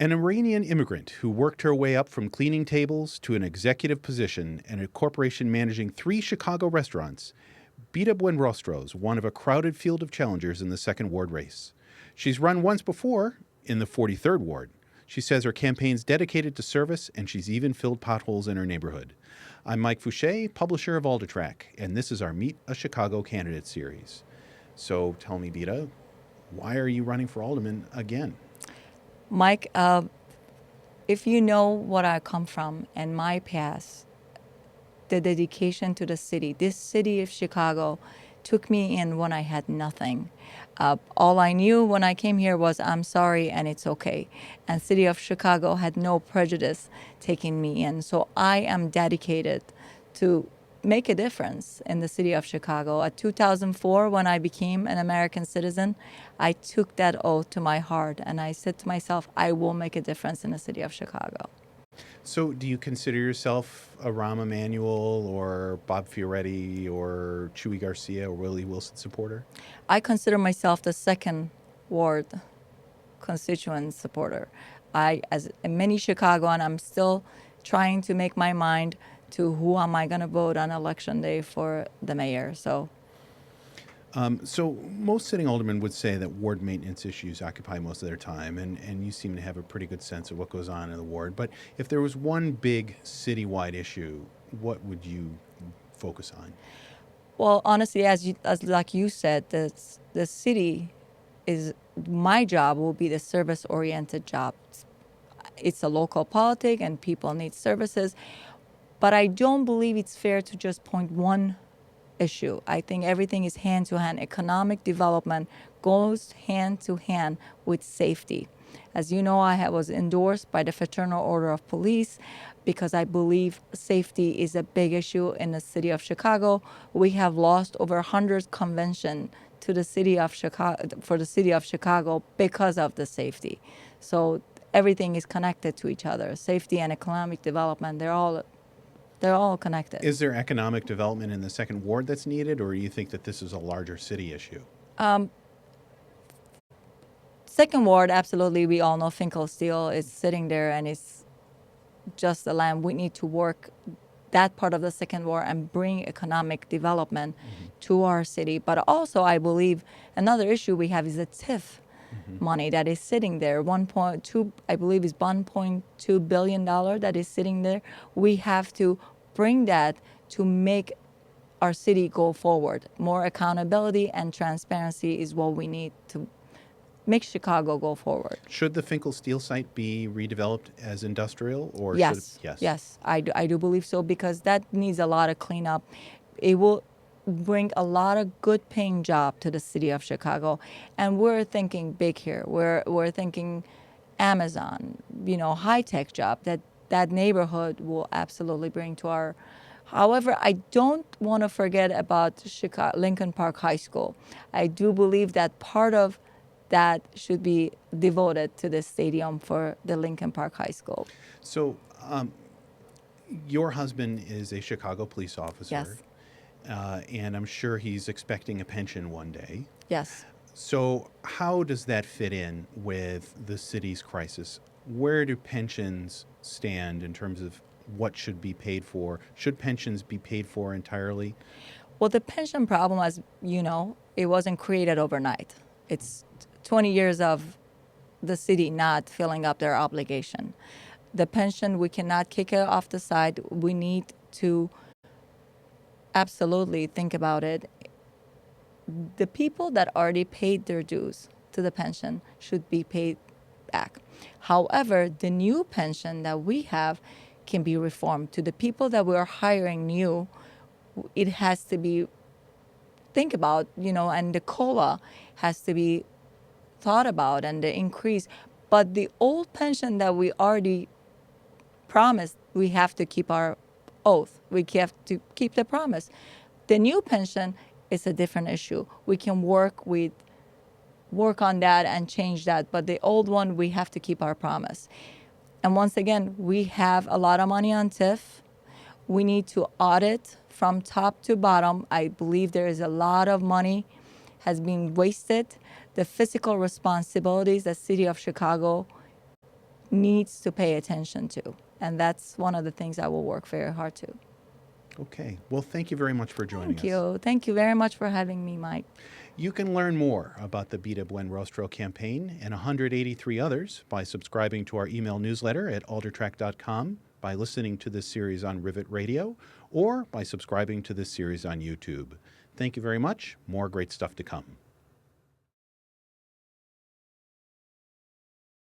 An Iranian immigrant who worked her way up from cleaning tables to an executive position in a corporation managing 3 Chicago restaurants, Bita Buenrostro is one of a crowded field of challengers in the second ward race. She's run once before in the 43rd ward. She says her campaign's dedicated to service, and she's even filled potholes in her neighborhood. I'm Mike Fouché, publisher of Aldertrack, and this is our Meet a Chicago Candidate series. So tell me, Bita, why are you running for alderman again? Mike, if you know what I come from and my past, the dedication to the city, this city of Chicago took me in when I had nothing. All I knew when I came here was I'm sorry and it's okay. And city of Chicago had no prejudice taking me in. So I am dedicated to make a difference in the city of Chicago. At 2004, when I became an American citizen, I took that oath to my heart and I said to myself, I will make a difference in the city of Chicago. So do you consider yourself a Rahm Emanuel or Bob Fioretti or Chuy Garcia or Willie Wilson supporter? I consider myself the second ward constituent supporter. As a mini Chicagoan, I'm still trying to make my mind to who am I going to vote on election day for the mayor. So most sitting aldermen would say that ward maintenance issues occupy most of their time, and you seem to have a pretty good sense of what goes on in the ward. But if there was one big citywide issue, what would you focus on? Well, honestly, as like you said, the city is, my job will be the service-oriented job. It's a local politic and people need services, but I don't believe it's fair to just point one issue. I think everything is hand to hand. Economic development goes hand to hand with safety. As you know, I was endorsed by the Fraternal Order of Police because I believe safety is a big issue in the city of Chicago. We have lost over 100 conventions to the city of Chicago, for the city of Chicago, because of the safety. So everything is connected to each other. Safety and economic development, they're all connected. Is there economic development in the second ward that's needed, or do you think that this is a larger city issue? Second ward, absolutely. We all know Finkel-Steele is sitting there and it's just the land. We need to work that part of the second ward and bring economic development to our city. But also, I believe another issue we have is the TIF money that is sitting there. 1.2, I believe, is $1.2 billion that is sitting there. We have to bring that to make our city go forward. More accountability and transparency is what we need to make Chicago go forward. Should the Finkel-Steele site be redeveloped as industrial, or Yes, should it? yes, I do believe so, because that needs a lot of cleanup. It will bring a lot of good paying job to the city of Chicago, and we're thinking big here. We're thinking Amazon, high tech job that neighborhood will absolutely bring to our. However, I don't want to forget about Lincoln Park High School. I do believe that part of that should be devoted to the stadium for the Lincoln Park High School. So, your husband is a Chicago police officer. Yes. And I'm sure he's expecting a pension one day. Yes. So how does that fit in with the city's crisis? Where do pensions stand in terms of what should be paid for? Should pensions be paid for entirely? Well, the pension problem, as you know, it wasn't created overnight. It's 20 years of the city not filling up their obligation. The pension, we cannot kick it off the side. We need to absolutely think about it. The people that already paid their dues to the pension should be paid back. However, the new pension that we have can be reformed. To the people that we are hiring new, it has to be think about, and the COLA has to be thought about, and the increase. But the old pension that we already promised, we have to keep our oath. We have to keep the promise. The new pension is a different issue. We can work on that and change that. But the old one, we have to keep our promise. And once again, we have a lot of money on TIF. We need to audit from top to bottom. I believe there is a lot of money has been wasted. The physical responsibilities that City of Chicago needs to pay attention to. And that's one of the things I will work very hard to. Okay. Well, thank you very much for joining Thank us. you. Thank you very much for having me, Mike. You can learn more about the Bita Buenrostro campaign and 183 others by subscribing to our email newsletter at aldertrack.com, by listening to this series on Rivet Radio, or by subscribing to this series on YouTube. Thank you very much. More great stuff to come.